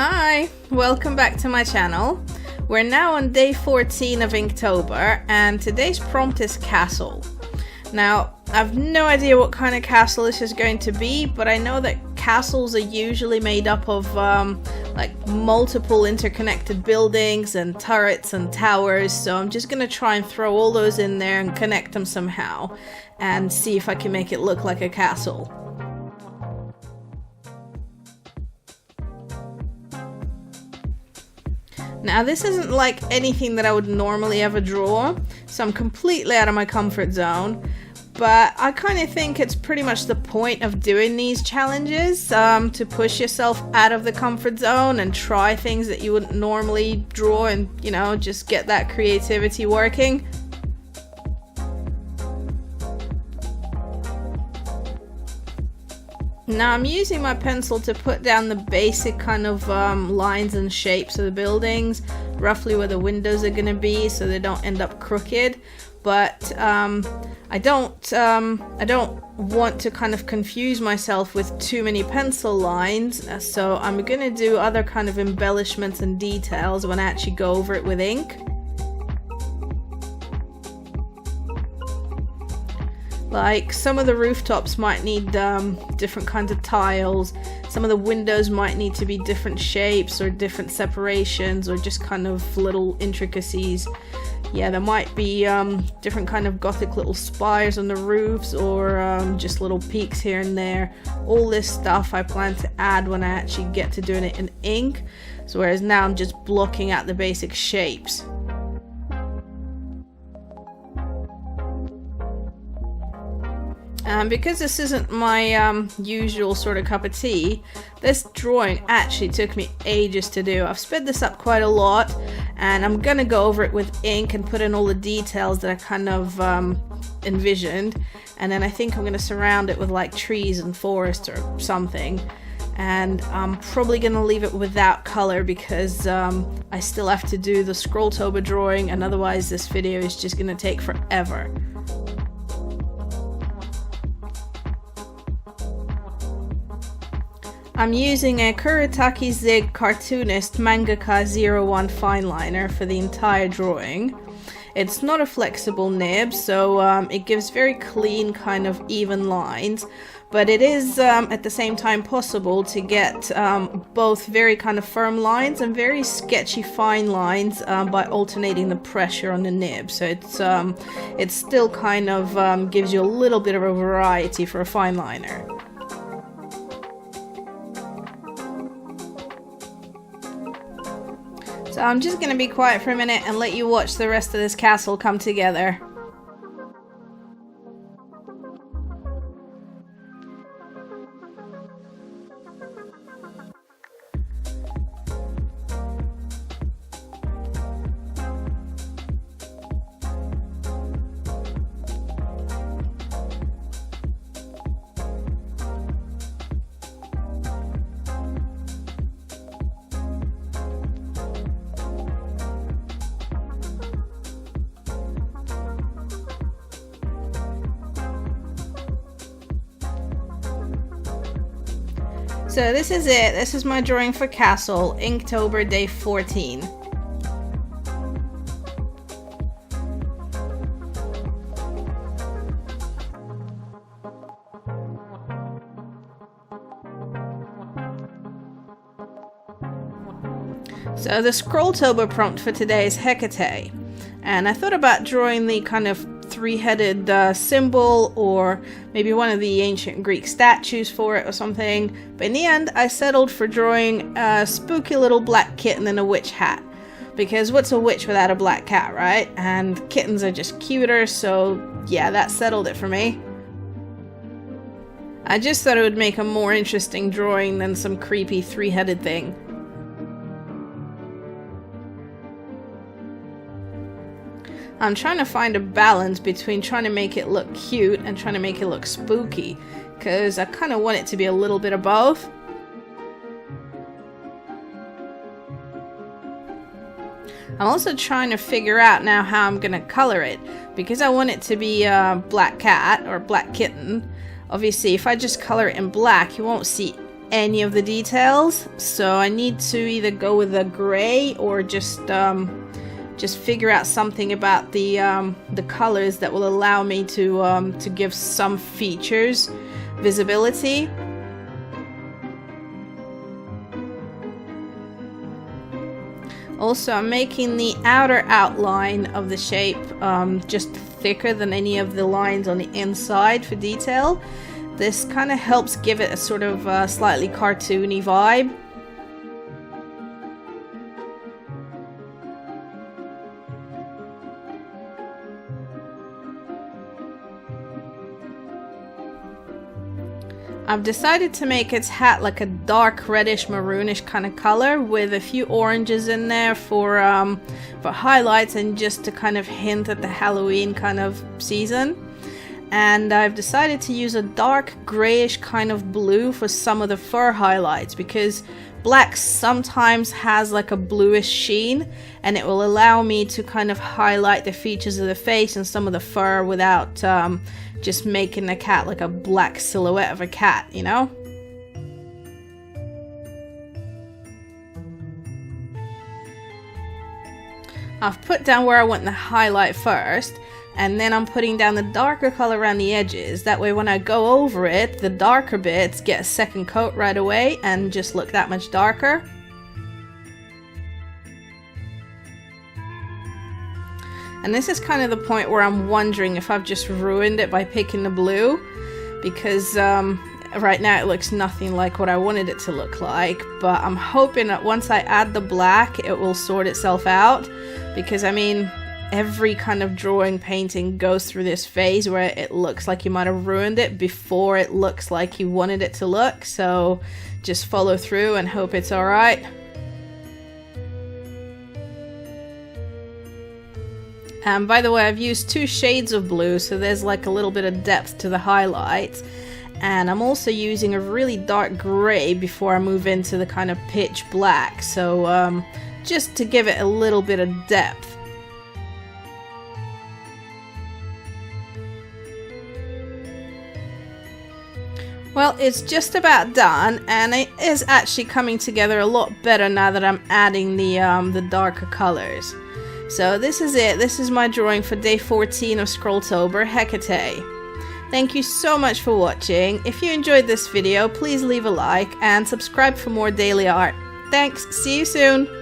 Hi, welcome back to my channel. We're now on day 14 of Inktober and today's prompt is castle. Now, I've no idea what kind of castle this is going to be, but I know that castles are usually made up of like multiple interconnected buildings and turrets and towers, so I'm just gonna try and throw all those in there and connect them somehow and see if I can make it look like a castle. Now this isn't like anything that I would normally ever draw, so I'm completely out of my comfort zone, but I kind of think it's pretty much the point of doing these challenges, to push yourself out of the comfort zone and try things that you wouldn't normally draw and, you know, just get that creativity working. Now I'm using my pencil to put down the basic kind of lines and shapes of the buildings, roughly where the windows are going to be so they don't end up crooked, but I don't want to kind of confuse myself with too many pencil lines, so I'm going to do other kind of embellishments and details when I actually go over it with ink. Like, some of the rooftops might need different kinds of tiles, some of the windows might need to be different shapes or different separations or just kind of little intricacies. Yeah, there might be different kind of gothic little spires on the roofs or just little peaks here and there. All this stuff I plan to add when I actually get to doing it in ink, so whereas now I'm just blocking out the basic shapes. Because this isn't my usual sort of cup of tea, this drawing actually took me ages to do. I've sped this up quite a lot, and I'm gonna go over it with ink and put in all the details that I kind of envisioned, and then I think I'm gonna surround it with like trees and forest or something, and I'm probably gonna leave it without color because I still have to do the Scrawltober drawing, and otherwise this video is just gonna take forever. I'm using a Kuretake Cartoonist Mangaka 01 fineliner for the entire drawing. It's not a flexible nib, so it gives very clean kind of even lines, but it is at the same time possible to get both very kind of firm lines and very sketchy fine lines by alternating the pressure on the nib. So it's still kind of gives you a little bit of a variety for a fineliner. So I'm just going to be quiet for a minute and let you watch the rest of this castle come together. So this is it. This is my drawing for Castle, Inktober day 14. So the Scrawltober prompt for today is Hecate, and I thought about drawing the kind of three-headed symbol or maybe one of the ancient Greek statues for it or something, but in the end I settled for drawing a spooky little black kitten in a witch hat, because what's a witch without a black cat, right? And kittens are just cuter, so yeah, that settled it for me. I just thought it would make a more interesting drawing than some creepy three-headed thing. I'm trying to find a balance between trying to make it look cute and trying to make it look spooky, because I kind of want it to be a little bit of both. I'm also trying to figure out now how I'm going to color it, because I want it to be a black cat or black kitten. Obviously, if I just color it in black, you won't see any of the details, so I need to either go with a gray or just figure out something about the colors that will allow me to give some features visibility. Also, I'm making the outer outline of the shape just thicker than any of the lines on the inside for detail. This kind of helps give it a sort of slightly cartoony vibe. I've decided to make its hat like a dark reddish maroonish kind of color with a few oranges in there for highlights and just to kind of hint at the Halloween kind of season. And I've decided to use a dark grayish kind of blue for some of the fur highlights, because black sometimes has like a bluish sheen, and it will allow me to kind of highlight the features of the face and some of the fur without just making the cat like a black silhouette of a cat, you know? I've put down where I want the highlight first, and then I'm putting down the darker color around the edges. That way when I go over it, the darker bits get a second coat right away and just look that much darker. And this is kind of the point where I'm wondering if I've just ruined it by picking the blue, because right now it looks nothing like what I wanted it to look like, but I'm hoping that once I add the black it will sort itself out, because I mean every kind of drawing painting goes through this phase where it looks like you might have ruined it before it looks like you wanted it to look, so just follow through and hope it's alright. By the way, I've used 2 shades of blue, so there's like a little bit of depth to the highlights. And I'm also using a really dark grey before I move into the kind of pitch black, so just to give it a little bit of depth. Well, it's just about done, and it is actually coming together a lot better now that I'm adding the darker colors. So this is it. This is my drawing for day 14 of Scrawltober, Hecate. Thank you so much for watching. If you enjoyed this video, please leave a like and subscribe for more daily art. Thanks, see you soon!